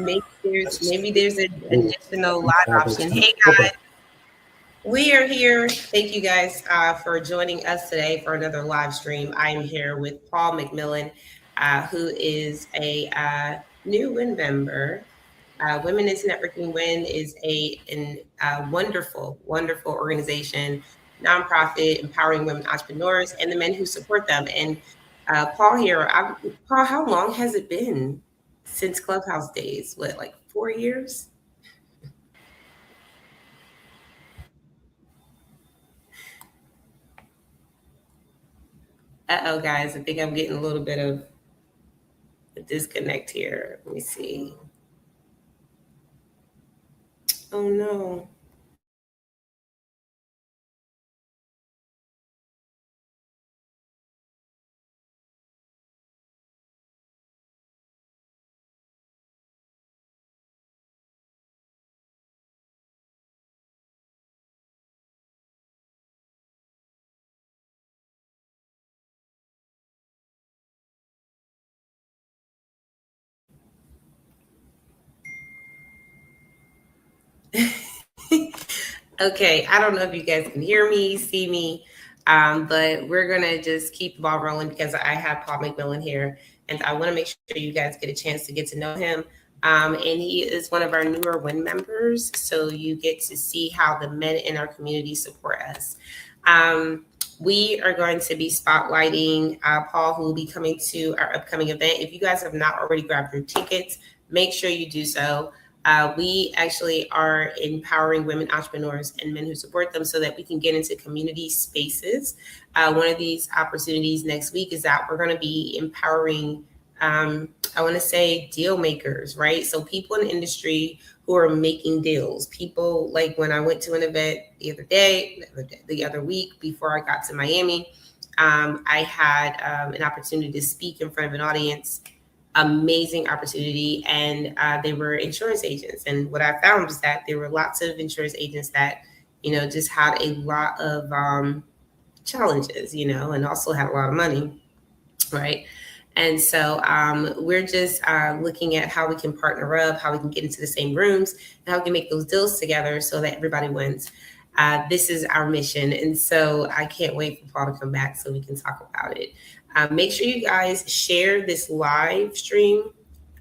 maybe there's an additional live option. Hey guys, we are here. Thank you guys for joining us today for another live stream. I am here with Paul McMillan, who is a new WIN member. Women is Networking WIN is a wonderful organization, nonprofit, empowering women entrepreneurs and the men who support them. And Paul here, Paul, how long has it been since Clubhouse days? What, like 4 years? Uh-oh, guys, I think I'm getting a little bit of a disconnect here. Let me see. Oh no. Okay, I don't know if you guys can hear me, see me, but we're gonna just keep the ball rolling because I have Paul McMillan here, and I want to make sure you guys get a chance to get to know him. And he is one of our newer WIN members, so you get to see how the men in our community support us. We are going to be spotlighting Paul, who will be coming to our upcoming event. If you guys have not already grabbed your tickets, make sure you do so. We actually are empowering women entrepreneurs and men who support them so that we can get into community spaces. One of these opportunities next week is that we're going to be empowering, I want to say, deal makers, right? So people in the industry who are making deals. People like when I went to an event the other week before I got to Miami, I had an opportunity to speak in front of an audience. Amazing opportunity, and they were insurance agents. And what I found was that there were lots of insurance agents that, just had a lot of challenges, and also had a lot of money, right? And so we're just looking at how we can partner up, how we can get into the same rooms, and how we can make those deals together so that everybody wins. This is our mission. And so I can't wait for Paul to come back so we can talk about it. Make sure you guys share this live stream.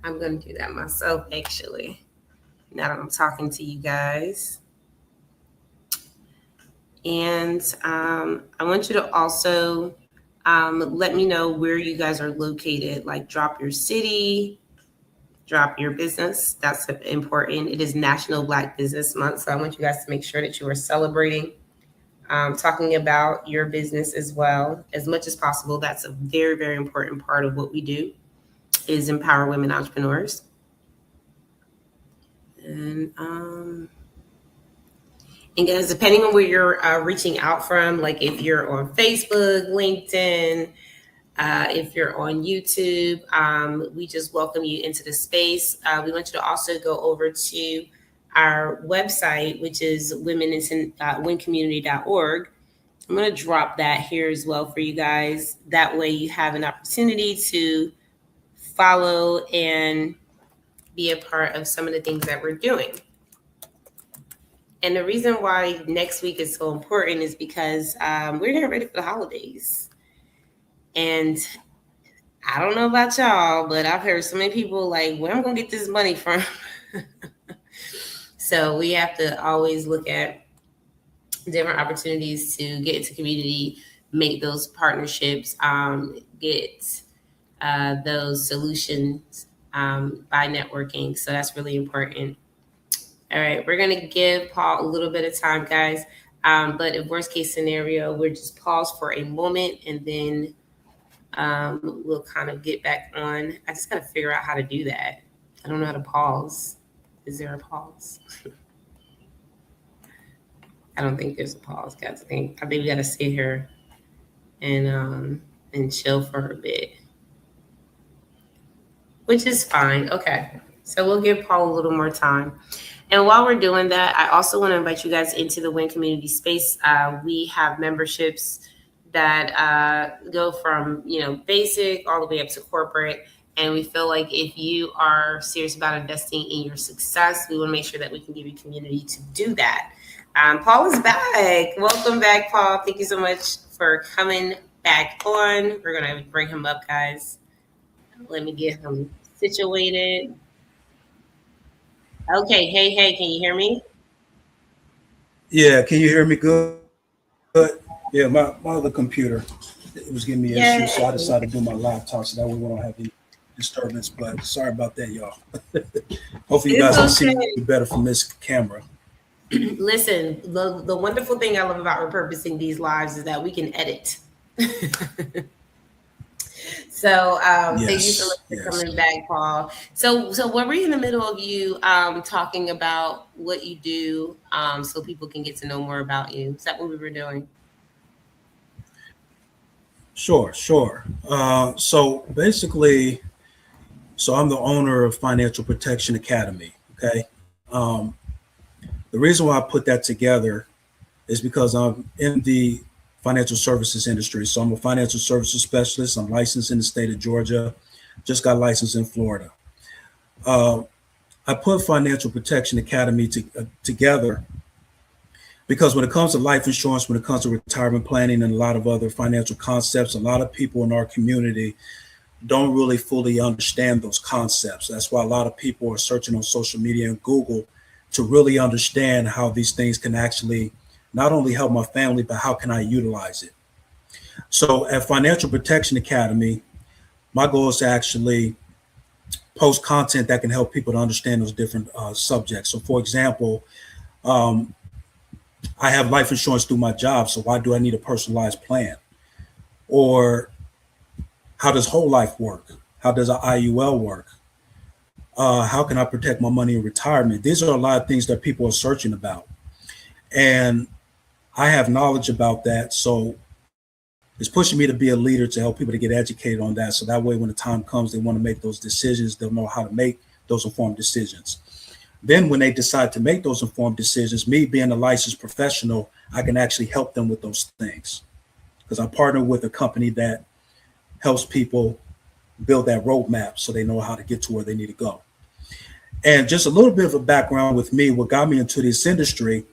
I'm going to do that myself, actually, now that I'm talking to you guys. And I want you to also let me know where you guys are located. Like, drop your city, drop your business. That's important. It is National Black Business Month, so I want you guys to make sure that you are celebrating, talking about your business as well as much as possible. That's a very, very important part of what we do, is empower women entrepreneurs. And guys, depending on where you're reaching out from, like if you're on Facebook, LinkedIn, if you're on YouTube, we just welcome you into the space. We want you to also go over to our website, which is wincommunity.org. I'm going to drop that here as well for you guys. That way you have an opportunity to follow and be a part of some of the things that we're doing. And the reason why next week is so important is because we're getting ready for the holidays. And I don't know about y'all, but I've heard so many people like, where am I going to get this money from? So we have to always look at different opportunities to get into community, make those partnerships, get those solutions by networking. So that's really important. All right, we're going to give Paul a little bit of time, guys. But in worst case scenario, we'll just pause for a moment and then we'll kind of get back on. I just got to figure out how to do that. I don't know how to pause. Is there a pause? I don't think there's a pause, guys. I think we got to sit here and chill for a bit, which is fine. Okay, so we'll give Paul a little more time. And while we're doing that, I also want to invite you guys into the WIN community space. We have memberships that go from basic all the way up to corporate. And we feel like if you are serious about investing in your success, we want to make sure that we can give you community to do that. Paul is back. Welcome back, Paul. Thank you so much for coming back on. We're going to bring him up, guys. Let me get him situated. Okay. Hey, hey, can you hear me? Yeah, can you hear me good? Yeah, my other computer, it was giving me issues, so I decided to do my laptop so that way we don't have any disturbance. But sorry about that, y'all. Hopefully, you guys It's can see me okay. better from this camera. Listen, the wonderful thing I love about repurposing these lives is that we can edit. So thank you so Yes, much for yes. coming back, Paul. So when we're in the middle of you talking about what you do, so people can get to know more about you. Is that what we were doing? Sure, sure. So basically, so I'm the owner of Financial Protection Academy. Okay. The reason why I put that together is because I'm in the financial services industry. So I'm a financial services specialist. I'm licensed in the state of Georgia, just got licensed in Florida. Uh, I put Financial Protection Academy together because when it comes to life insurance, when it comes to retirement planning and a lot of other financial concepts, a lot of people in our community don't really fully understand those concepts. That's why a lot of people are searching on social media and Google to really understand how these things can actually not only help my family, but how can I utilize it? So at Financial Protection Academy, my goal is to actually post content that can help people to understand those different subjects. So, for example, um, I have life insurance through my job, so why do I need a personalized plan? Or how does whole life work? How does an IUL work? How can I protect my money in retirement? These are a lot of things that people are searching about. And I have knowledge about that. So it's pushing me to be a leader to help people to get educated on that. So that way, when the time comes, they want to make those decisions, they'll know how to make those informed decisions. Then, when they decide to make those informed decisions, me being a licensed professional, I can actually help them with those things because I partner with a company that helps people build that roadmap so they know how to get to where they need to go. And just a little bit of a background with me, what got me into this industry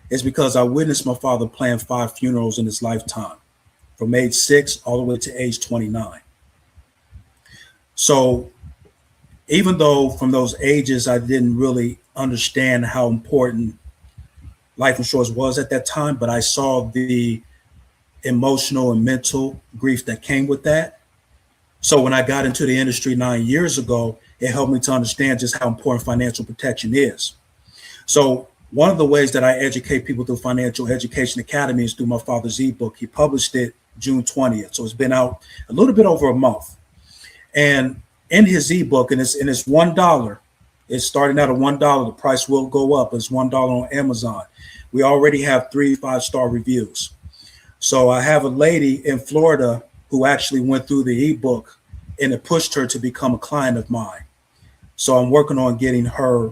is because I witnessed my father plan 5 funerals in his lifetime, from age 6 all the way to age 29. So even though from those ages I didn't really understand how important life insurance was at that time, but I saw the emotional and mental grief that came with that. So when I got into the industry 9 years ago, it helped me to understand just how important financial protection is. So one of the ways that I educate people through Financial Education Academy is through my father's ebook. He published it June 20th. So it's been out a little bit over a month. And in his ebook, and it's $1. It's starting out at $1. The price will go up. It's $1 on Amazon. We already have 3 5-star reviews. So I have a lady in Florida who actually went through the ebook and it pushed her to become a client of mine. So I'm working on getting her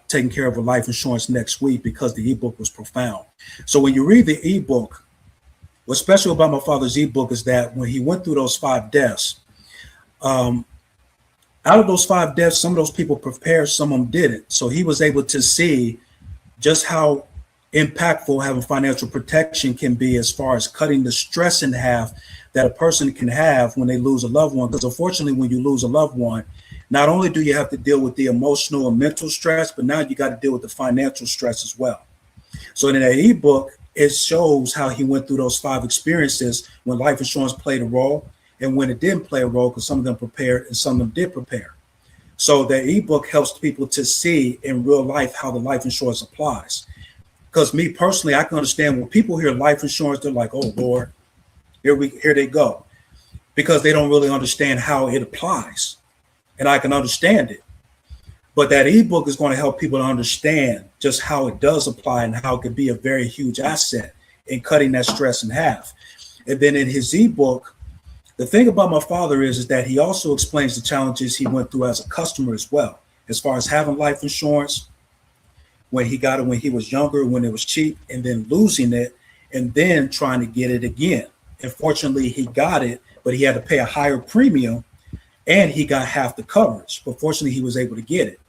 taking care of her life insurance next week because the ebook was profound. So when you read the ebook, what's special about my father's ebook is that when he went through those 5 deaths, um, out of those 5 deaths, some of those people prepared, some of them didn't. So he was able to see just how impactful having financial protection can be as far as cutting the stress in half that a person can have when they lose a loved one. Because unfortunately, when you lose a loved one, not only do you have to deal with the emotional and mental stress, but now you got to deal with the financial stress as well. So in that ebook, it shows how he went through those 5 experiences when life insurance played a role and when it didn't play a role because some of them prepared and some of them did prepare. So the ebook helps people to see in real life how the life insurance applies. Because me personally, I can understand when people hear life insurance, they're like, "Oh Lord, here they go," because they don't really understand how it applies, and I can understand it. But that ebook is going to help people to understand just how it does apply and how it can be a very huge asset in cutting that stress in half. And then in his ebook, the thing about my father is that he also explains the challenges he went through as a customer as well, as far as having life insurance when he got it when he was younger, when it was cheap, and then losing it, and then trying to get it again. And fortunately, he got it, but he had to pay a higher premium and he got half the coverage. But fortunately, he was able to get it,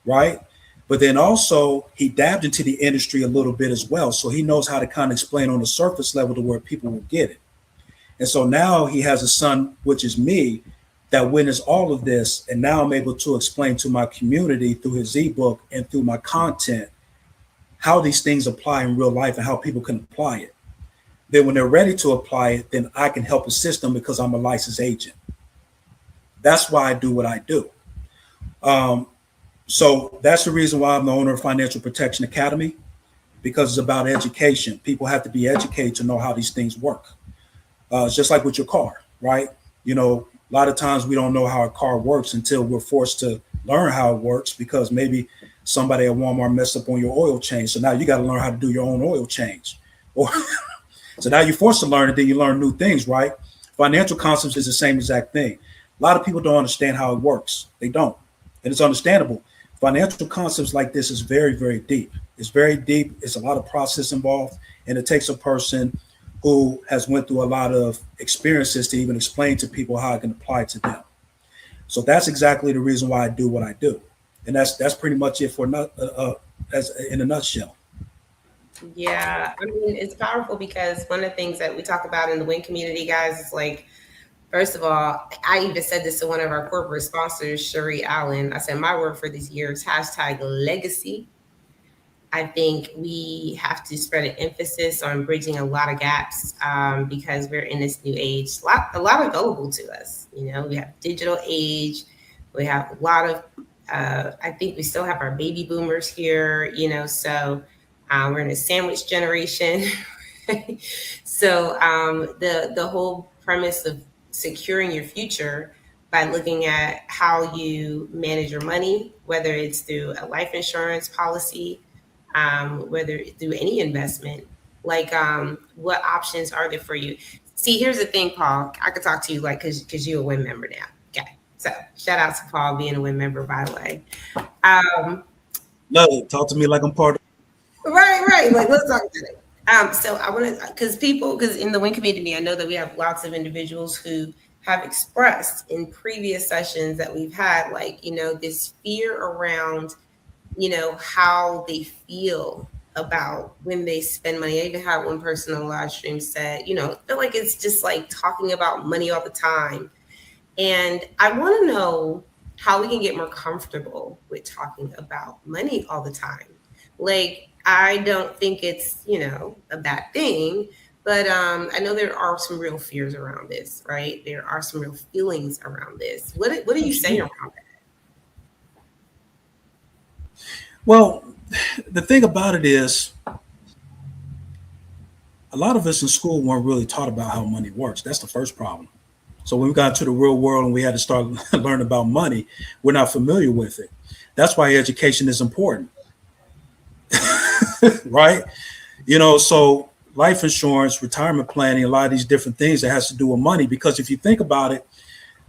right? But then also he dabbed into the industry a little bit as well. So he knows how to kind of explain on the surface level to where people will get it. And so now he has a son, which is me, that witnessed all of this. And now I'm able to explain to my community through his ebook and through my content how these things apply in real life and how people can apply it. Then when they're ready to apply it, then I can help assist them because I'm a licensed agent. That's why I do what I do. So that's the reason why I'm the owner of Financial Protection Academy, because it's about education. People have to be educated to know how these things work. It's just like with your car, right? You know, a lot of times we don't know how a car works until we're forced to learn how it works, because maybe somebody at Walmart messed up on your oil change. So now you got to learn how to do your own oil change. Or so now you're forced to learn it, then you learn new things, right? Financial concepts is the same exact thing. A lot of people don't understand how it works. They don't. And it's understandable. Financial concepts like this is very, very deep. It's very deep. It's a lot of process involved. And it takes a person who has went through a lot of experiences to even explain to people how it can apply to them. So that's exactly the reason why I do what I do. And that's pretty much it for as in a nutshell. Yeah, I mean, it's powerful because one of the things that we talk about in the WIN community, guys, is like, first of all, I even said this to one of our corporate sponsors, Cherie Allen. I said, my word for this year is #legacy. I think we have to spread an emphasis on bridging a lot of gaps because we're in this new age. A lot available to us. You know, we have digital age. We have a lot of, I think we still have our baby boomers here, you know, so we're in a sandwich generation. So the whole premise of securing your future by looking at how you manage your money, whether it's through a life insurance policy, whether through any investment, like what options are there for you? See, here's the thing, Paul. I could talk to you like because you're a WIN member now. Okay, so shout out to Paul being a WIN member, by the way. No, talk to me like I'm part of. Right. Like, let's talk about it. So I want to, because in the WIN community, I know that we have lots of individuals who have expressed in previous sessions that we've had, like, you know, this fear around, you know, how they feel about when they spend money. I even had one person on the live stream said, you know, I feel like it's just like talking about money all the time. And I want to know how we can get more comfortable with talking about money all the time. Like, I don't think it's, you know, a bad thing, but I know there are some real fears around this, right? There are some real feelings around this. What are you saying around that? Well, the thing about it is, a lot of us in school weren't really taught about how money works. That's the first problem. So when we got into the real world and we had to start learning about money, we're not familiar with it. That's why education is important. Right? You know, so life insurance, retirement planning, a lot of these different things that has to do with money, because if you think about it,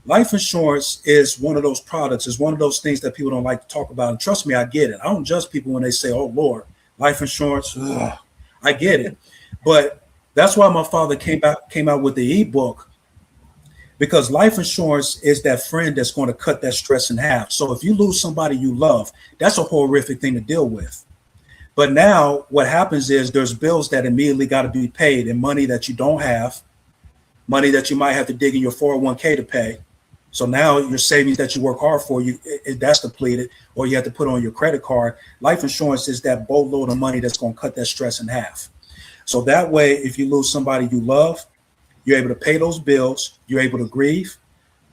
life insurance is one of those products, is one of those things that people don't like to talk about. And trust me, I get it. I don't judge people when they say, oh, Lord, life insurance. Ugh. I get it. But that's why my father came out with the ebook, because life insurance is that friend that's going to cut that stress in half. So if you lose somebody you love, that's a horrific thing to deal with. But now what happens is there's bills that immediately got to be paid, and money that you don't have, money that you might have to dig in your 401k to pay. So now your savings that you work hard for, that's depleted, or you have to put on your credit card. Life insurance is that boatload of money that's going to cut that stress in half. So that way, if you lose somebody you love, you're able to pay those bills, you're able to grieve,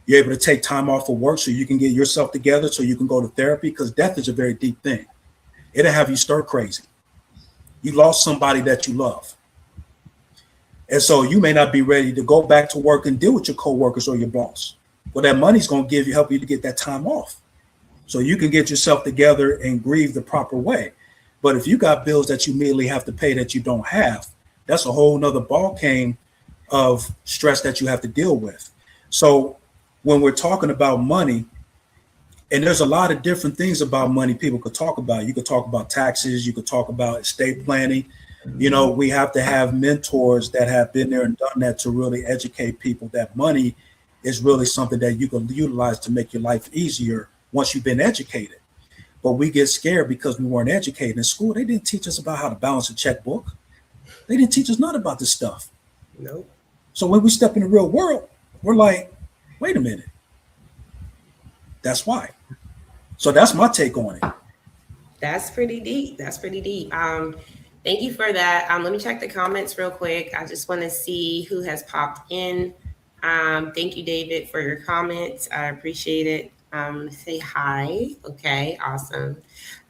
you're able to take time off of work so you can get yourself together, so you can go to therapy, because death is a very deep thing. It'll have you stir crazy. You lost somebody that you love. And so you may not be ready to go back to work and deal with your coworkers or your boss. Well, that money's going to help you to get that time off, so you can get yourself together and grieve the proper way. But if you got bills that you immediately have to pay that you don't have, that's a whole nother ball game of stress that you have to deal with. So when we're talking about money, and there's a lot of different things about money people could talk about. You could talk about taxes. You could talk about estate planning. You know, we have to have mentors that have been there and done that to really educate people that money is really something that you can utilize to make your life easier once you've been educated. But we get scared because we weren't educated in school. They didn't teach us about how to balance a checkbook. They didn't teach us nothing about this stuff. Nope. So when we step in the real world, we're like, wait a minute. That's why. So that's my take on it. That's pretty deep. That's pretty deep. Thank you for that. Let me check the comments real quick. I just want to see who has popped in. Thank you, David, for your comments. I appreciate it. Say hi. Okay, awesome.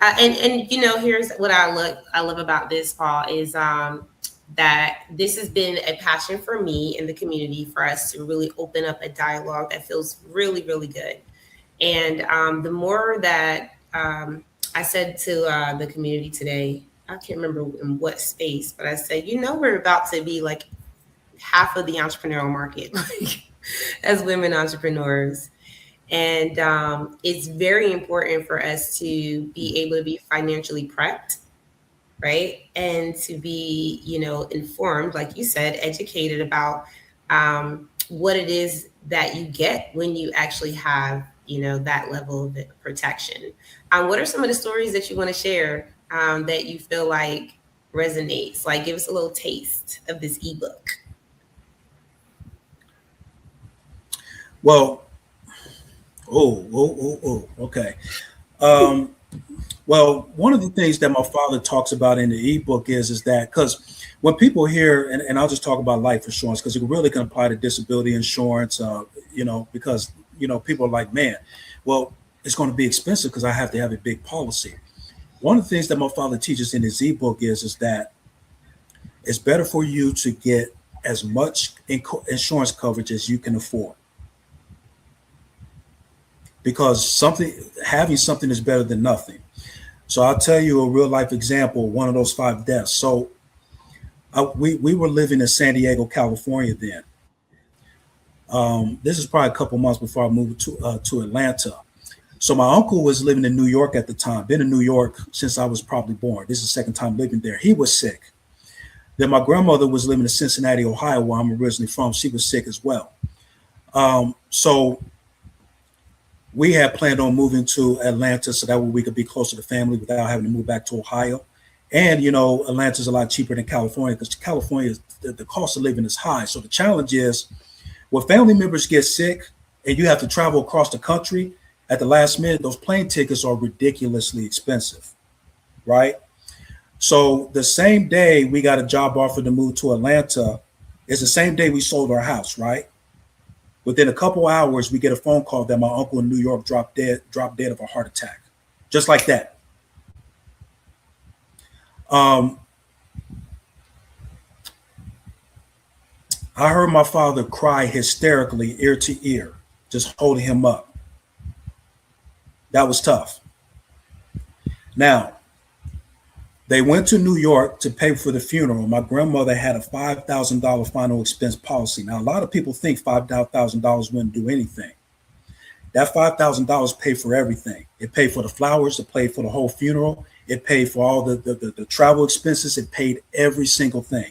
And you know, here's what I love about this, Paul, is that this has been a passion for me in the community for us to really open up a dialogue that feels really, really good. And the more that I said to the community today, I can't remember in what space, but I said, you know, we're about to be like half of the entrepreneurial market, like as women entrepreneurs. And it's very important for us to be able to be financially prepped, right? And to be, you know, informed, like you said, educated about what it is that you get when you actually have, you know, that level of protection. What are some of the stories that you want to share that you feel like resonates? Like, give us a little taste of this ebook. Well, okay. Um, well, one of the things that my father talks about in the ebook is that because when people hear, and I'll just talk about life insurance because it really can apply to disability insurance, you know, because, you know, people are like, man, well, it's going to be expensive because I have to have a big policy. One of the things that my father teaches in his ebook is that it's better for you to get as much insurance coverage as you can afford. Because having something is better than nothing. So I'll tell you a real life example, one of those 5 deaths. So we were living in San Diego, California then. This is probably a couple months before I moved to Atlanta. So my uncle was living in New York at the time, been in New York since I was probably born. This is the second time living there. He was sick. Then my grandmother was living in Cincinnati, Ohio, where I'm originally from. She was sick as well. So we had planned on moving to Atlanta so that way we could be closer to family without having to move back to Ohio. And, you know, Atlanta's a lot cheaper than California because California, the cost of living is high. So the challenge is when family members get sick and you have to travel across the country at the last minute, those plane tickets are ridiculously expensive, right? So the same day we got a job offer to move to Atlanta is the same day we sold our house, right? Within a couple hours, we get a phone call that my uncle in New York dropped dead of a heart attack, just like that. I heard my father cry hysterically, ear to ear, just holding him up. That was tough. Now, they went to New York to pay for the funeral. My grandmother had a $5,000 final expense policy. Now, a lot of people think $5,000 wouldn't do anything. That $5,000 paid for everything. It paid for the flowers. It paid for the whole funeral. It paid for all the travel expenses. It paid every single thing.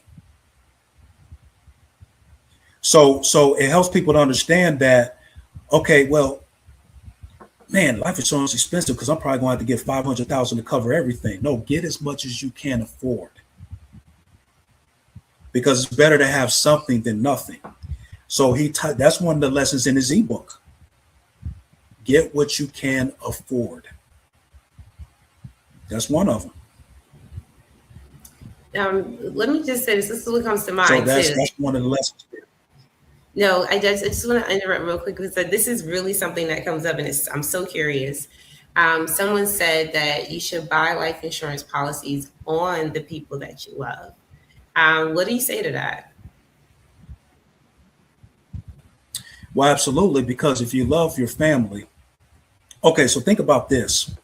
So it helps people to understand that, okay, well, man, life insurance is expensive because I'm probably going to have to get $500,000 to cover everything. No, get as much as you can afford because it's better to have something than nothing. So that's one of the lessons in his ebook. Get what you can afford. That's one of them. Let me just say this is what comes to mind. So that's one of the lessons. No, I just want to interrupt real quick because this is really something that comes up, and I'm so curious. Someone said that you should buy life insurance policies on the people that you love. What do you say to that? Well, absolutely, because if you love your family, okay, so think about this.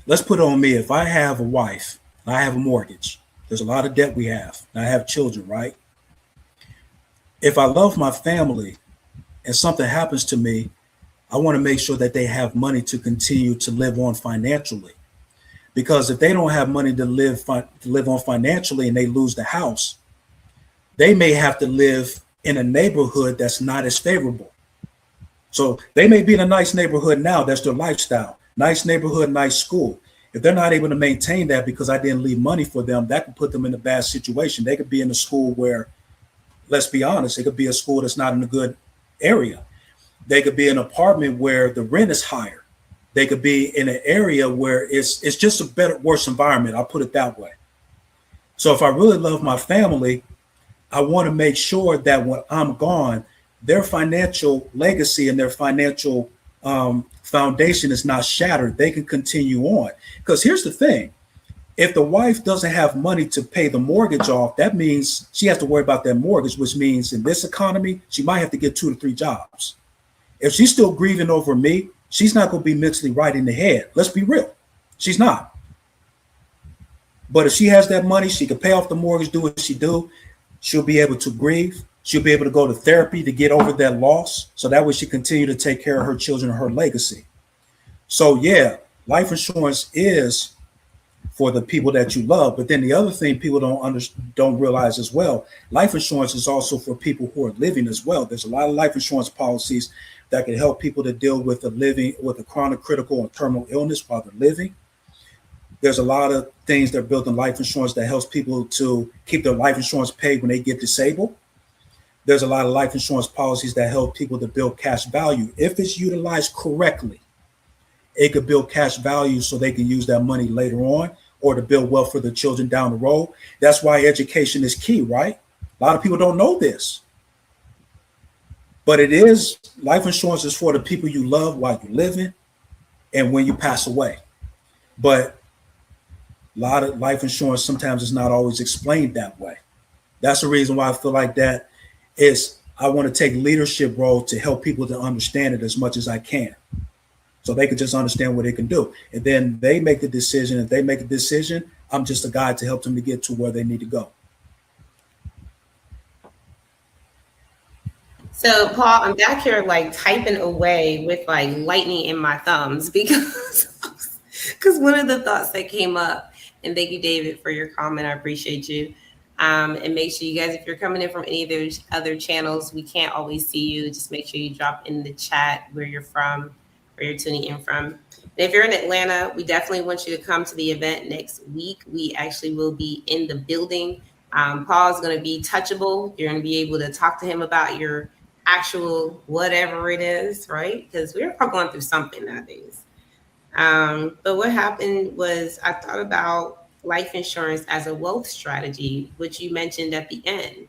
Let's put it on me. If I have a wife, I have a mortgage, there's a lot of debt we have, and I have children, right? If I love my family and something happens to me, I want to make sure that they have money to continue to live on financially. Because if they don't have money to live on financially and they lose the house, they may have to live in a neighborhood that's not as favorable. So they may be in a nice neighborhood now, that's their lifestyle. Nice neighborhood, nice school. If they're not able to maintain that because I didn't leave money for them, that could put them in a bad situation. They could be in a school where, let's be honest, it could be a school that's not in a good area. They could be in an apartment where the rent is higher. They could be in an area where it's just a better, worse environment. I'll put it that way. So if I really love my family, I want to make sure that when I'm gone, their financial legacy and their financial foundation is not shattered. They can continue on. Because here's the thing. If the wife doesn't have money to pay the mortgage off, that means she has to worry about that mortgage, which means in this economy, she might have to get 2 to 3 jobs. If she's still grieving over me, she's not going to be mentally right in the head. Let's be real. She's not. But if she has that money, she can pay off the mortgage, do what she do. She'll be able to grieve. She'll be able to go to therapy to get over that loss. So that way she continue to take care of her children and her legacy. So yeah, life insurance is for the people that you love. But then the other thing people don't realize as well, life insurance is also for people who are living as well. There's a lot of life insurance policies that can help people to deal with a chronic, critical, and terminal illness while they're living. There's a lot of things that are built in life insurance that helps people to keep their life insurance paid when they get disabled. There's a lot of life insurance policies that help people to build cash value. If it's utilized correctly, it could build cash value so they can use that money later on or to build wealth for their children down the road. That's why education is key, right? A lot of people don't know this. But it is, life insurance is for the people you love while you're living and when you pass away. But a lot of life insurance sometimes is not always explained that way. That's the reason why I feel like that is I want to take leadership role to help people to understand it as much as I can. So they can just understand what they can do. And then they make the decision. If they make a decision, I'm just a guide to help them to get to where they need to go. So, Paul, I'm back here like typing away with like lightning in my thumbs because one of the thoughts that came up, and thank you, David, for your comment. I appreciate you. And make sure you guys, if you're coming in from any of those other channels, we can't always see you. Just make sure you drop in the chat where you're from, where you're tuning in from. And if you're in Atlanta, we definitely want you to come to the event next week. We actually will be in the building. Paul's going to be touchable. You're going to be able to talk to him about your actual whatever it is, right? Because we're all going through something nowadays. But what happened was I thought about life insurance as a wealth strategy, which you mentioned at the end.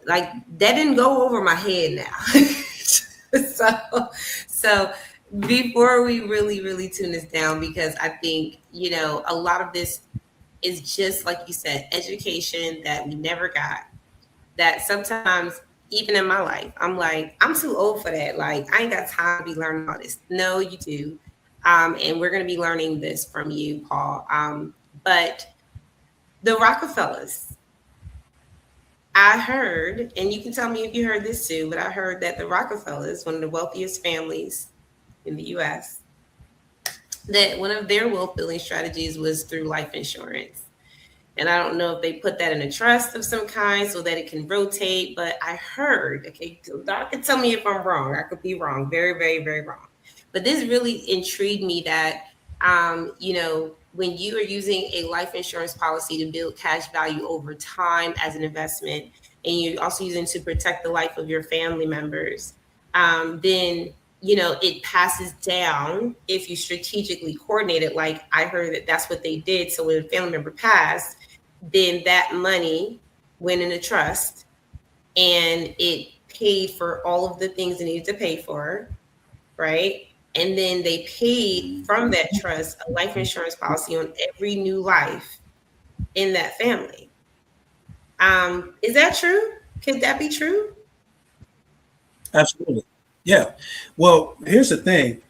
Like that didn't go over my head now. So before we really tune this down, because I think, a lot of this is just like you said, education that we never got, that sometimes even in my life, I'm like, I'm too old for that. Like, I ain't got time to be learning all this. No, you do. And we're going to be learning this from you, Paul. But the Rockefellers, I heard, and you can tell me if you heard this too, but I heard that the Rockefellers, one of the wealthiest families in the U.S., that one of their wealth building strategies was through life insurance. And I don't know if they put that in a trust of some kind so that it can rotate, but I heard, okay, Doc can tell me if I'm wrong. I could be wrong, very wrong. But this really intrigued me that, when you are using a life insurance policy to build cash value over time as an investment, and you're also using it to protect the life of your family members, then it passes down if you strategically coordinate it. Like I heard that that's what they did. So when a family member passed, then that money went in a trust and it paid for all of the things it needed to pay for, right? And then they paid from that trust a life insurance policy on every new life in that family. Is that true? Could that be true? Absolutely. Yeah. Well, here's the thing.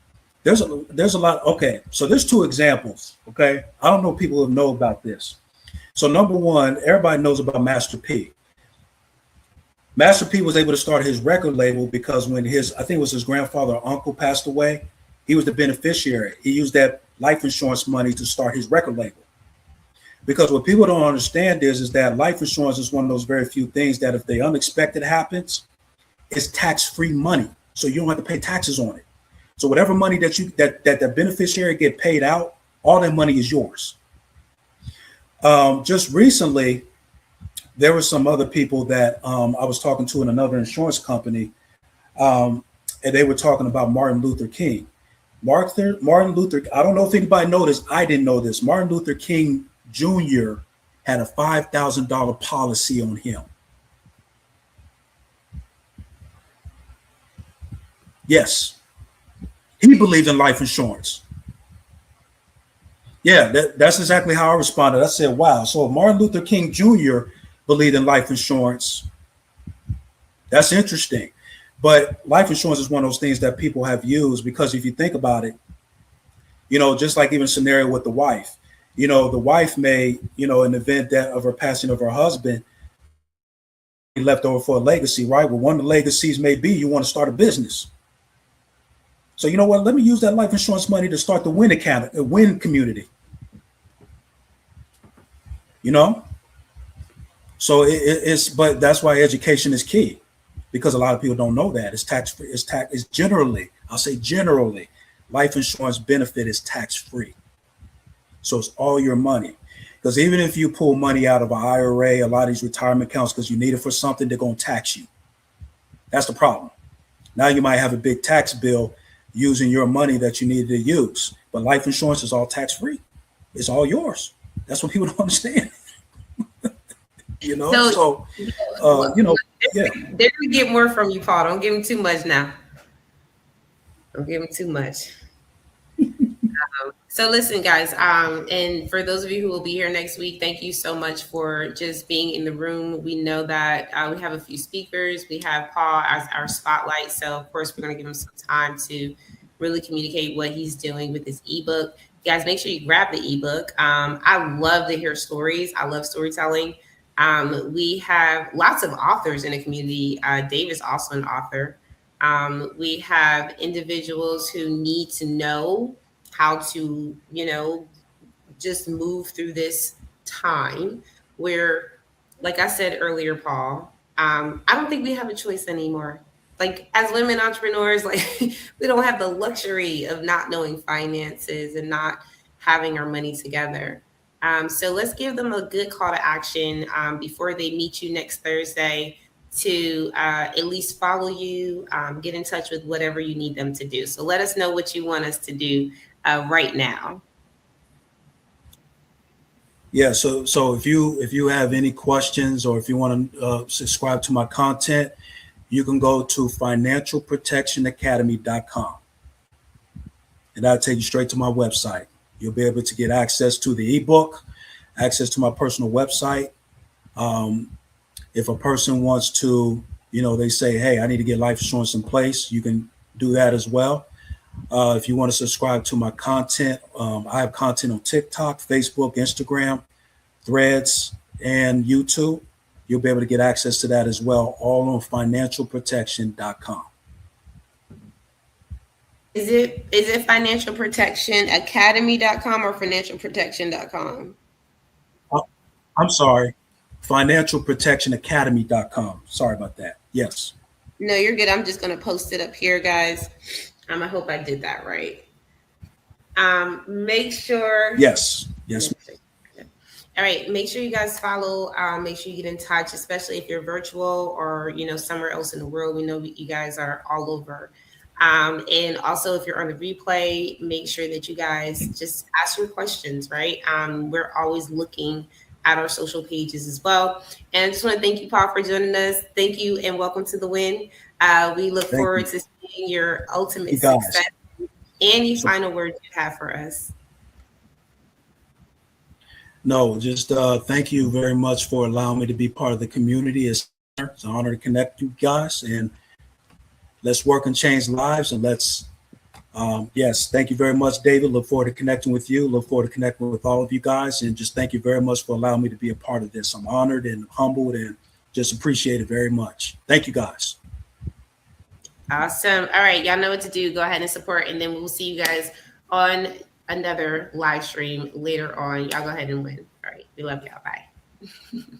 There's a lot. Okay. So there's 2 examples. Okay. I don't know if people know about this. So number one, everybody knows about Master P. Master P was able to start his record label because when I think it was his grandfather or uncle passed away, he was the beneficiary. He used that life insurance money to start his record label. Because what people don't understand is that life insurance is one of those very few things that if the unexpected happens, it's tax-free money. So you don't have to pay taxes on it. So whatever money that the beneficiary get paid out, all that money is yours. Just recently, there were some other people that I was talking to in another insurance company, and they were talking about Martin Luther King. Martin Luther, I don't know if anybody noticed, I didn't know this. Martin Luther King Jr. had a $5,000 policy on him. Yes, he believed in life insurance. Yeah, that's exactly how I responded. I said, wow, so if Martin Luther King Jr. believed in life insurance, that's interesting. But life insurance is one of those things that people have used because if you think about it, just like even scenario with the wife, the wife may, in the event that of her passing of her husband, left over for a legacy, right? Well, one of the legacies may be you want to start a business. So you know what? Let me use that life insurance money to start the WIN community. So but that's why education is key, because a lot of people don't know that it's tax free. It's generally, I'll say generally, life insurance benefit is tax free. So it's all your money. Because even if you pull money out of an IRA, a lot of these retirement accounts, because you need it for something, they're going to tax you. That's the problem. Now you might have a big tax bill using your money that you needed to use. But life insurance is all tax free. It's all yours. That's what people don't understand. So, yeah. They're gonna get more from you, Paul. Don't give them too much now. Don't give them too much. So listen, guys, and for those of you who will be here next week, thank you so much for just being in the room. We know that we have a few speakers. We have Paul as our spotlight. So of course, we're going to give him some time to really communicate what he's doing with his ebook. Guys, make sure you grab the ebook. I love to hear stories. I love storytelling. We have lots of authors in the community. Dave is also an author. We have individuals who need to know how to, just move through this time where, like I said earlier, Paul, I don't think we have a choice anymore. Like as women entrepreneurs, like we don't have the luxury of not knowing finances and not having our money together. So let's give them a good call to action before they meet you next Thursday to at least follow you, get in touch with whatever you need them to do. So let us know what you want us to do right now. Yeah. So if you have any questions or if you want to subscribe to my content, you can go to financialprotectionacademy.com. And that'll take you straight to my website. You'll be able to get access to the ebook, access to my personal website. If a person wants to, they say, hey, I need to get life insurance in place, you can do that as well. If you want to subscribe to my content, I have content on TikTok, Facebook, Instagram, Threads, and YouTube. You'll be able to get access to that as well, all on financialprotection.com. Is it financialprotectionacademy.com or financialprotection.com? I'm sorry, financialprotectionacademy.com. Sorry about that. Yes. No, you're good. I'm just going to post it up here, guys. I hope I did that right. Make sure. Yes. All right. Make sure you guys follow. Make sure you get in touch, especially if you're virtual or, somewhere else in the world. We know you guys are all over. And also, if you're on the replay, make sure that you guys just ask your questions, right? We're always looking at our social pages as well. And I just want to thank you, Paul, for joining us. Thank you and welcome to the win. We look forward to seeing your ultimate success. Any final words you have for us? No, just thank you very much for allowing me to be part of the community. It's an honor to connect you guys, and let's work and change lives. And yes, thank you very much, David. Look forward to connecting with you. Look forward to connecting with all of you guys. And just thank you very much for allowing me to be a part of this. I'm honored and humbled and just appreciate it very much. Thank you, guys. Awesome. All right. Y'all know what to do. Go ahead and support. And then we'll see you guys on another live stream later on. Y'all go ahead and win. All right. We love y'all. Bye.